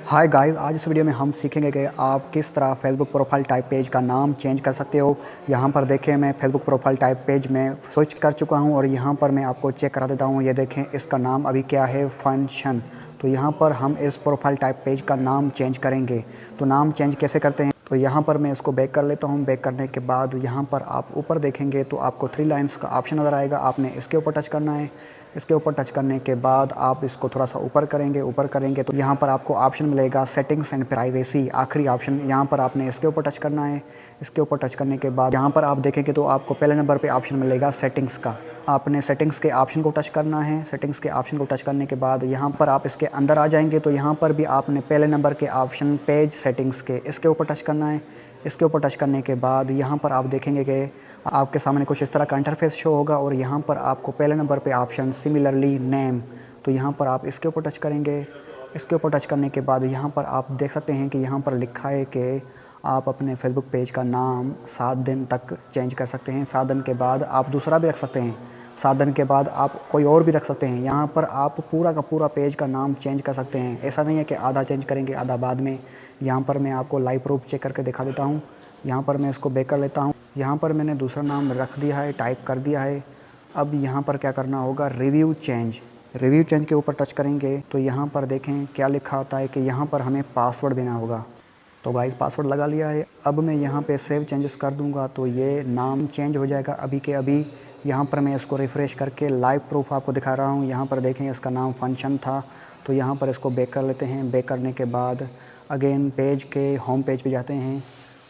Hi guys, आज इस video में हम सीखेंगे कि आप किस तरह फेसबुक प्रोफाइल टाइप पेज का नाम चेंज कर सकते हो। यहाँ पर देखें, मैं फेसबुक प्रोफाइल टाइप पेज में स्विच कर चुका हूँ और यहाँ पर मैं आपको चेक करा देता हूँ। ये देखें, इसका नाम अभी क्या है, फंक्शन। तो यहाँ पर हम इस प्रोफाइल टाइप पेज का नाम चेंज करेंगे। तो नाम चेंज कैसे करते हैं, तो यहाँ पर मैं इसको बैक कर लेता हूँ। बैक करने के बाद यहाँ पर आप ऊपर देखेंगे तो आपको 3 लाइन्स का ऑप्शन नज़र आएगा। आपने इसके ऊपर टच करना है। इसके ऊपर टच करने के बाद आप इसको थोड़ा सा ऊपर करेंगे तो यहाँ पर आपको ऑप्शन मिलेगा सेटिंग्स एंड प्राइवेसी, आखिरी ऑप्शन। यहाँ पर आपने इसके ऊपर टच करना है। इसके ऊपर टच करने के बाद यहाँ पर आप देखेंगे तो आपको पहले नंबर पे ऑप्शन मिलेगा सेटिंग्स का। आपने सेटिंग्स के ऑप्शन को टच करना है। सेटिंग्स के ऑप्शन को टच करने के बाद यहाँ पर आप इसके अंदर आ जाएंगे तो यहाँ पर भी आपने पहले नंबर के ऑप्शन पेज सेटिंग्स के, इसके ऊपर टच करना है। इसके ऊपर टच करने के बाद यहाँ पर आप देखेंगे कि आपके सामने कुछ इस तरह का इंटरफेस शो होगा और यहाँ पर आपको पहले नंबर पे ऑप्शन सिमिलरली नेम, तो यहाँ पर आप इसके ऊपर टच करेंगे। इसके ऊपर टच करने के बाद यहाँ पर आप देख सकते हैं कि यहाँ पर लिखा है कि आप अपने फेसबुक पेज का नाम 7 दिन तक चेंज कर सकते हैं। 7 दिन के बाद आप दूसरा भी रख सकते हैं। 7 दिन के बाद आप कोई और भी रख सकते हैं। यहाँ पर आप पूरा का पूरा पेज का नाम चेंज कर सकते हैं। ऐसा नहीं है कि आधा चेंज करेंगे आधा बाद में। यहाँ पर मैं आपको लाइव प्रूफ चेक करके दिखा देता हूँ। यहाँ पर मैं इसको बैक कर लेता हूँ। यहाँ पर मैंने दूसरा नाम रख दिया है, टाइप कर दिया है। अब यहाँ पर क्या करना होगा, रिव्यू चेंज। रिव्यू चेंज के ऊपर टच करेंगे तो यहाँ पर देखें क्या लिखा होता है कि यहाँ पर हमें पासवर्ड देना होगा। तो गाइस, पासवर्ड लगा लिया है। अब मैं यहाँ पे सेव चेंजेस कर दूँगा तो ये नाम चेंज हो जाएगा अभी के अभी। यहाँ पर मैं इसको रिफ़्रेश करके लाइव प्रूफ आपको दिखा रहा हूँ। यहाँ पर देखें, इसका नाम फंक्शन था। तो यहाँ पर इसको बैक कर लेते हैं। बैक करने के बाद अगेन पेज के होम पेज पे जाते हैं।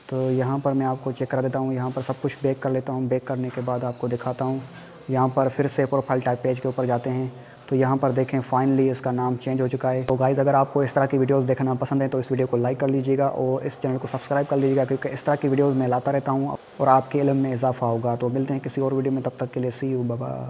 तो यहाँ पर मैं आपको चेक करा देता हूँ। यहाँ पर सब कुछ बैक कर लेता हूँ। बैक करने के बाद आपको दिखाता हूँ। यहाँ पर फिर से प्रोफाइल टाइप पेज के ऊपर जाते हैं तो यहाँ पर देखें फाइनली इसका नाम चेंज हो चुका है। तो गाइज़, अगर आपको इस तरह की वीडियोस देखना पसंद है तो इस वीडियो को लाइक कर लीजिएगा और इस चैनल को सब्सक्राइब कर लीजिएगा, क्योंकि इस तरह की वीडियोस मैं लाता रहता हूँ और आपके इल्म में इजाफा होगा। तो मिलते हैं किसी और वीडियो में, तब तक के लिए सी यू, बाय बाय।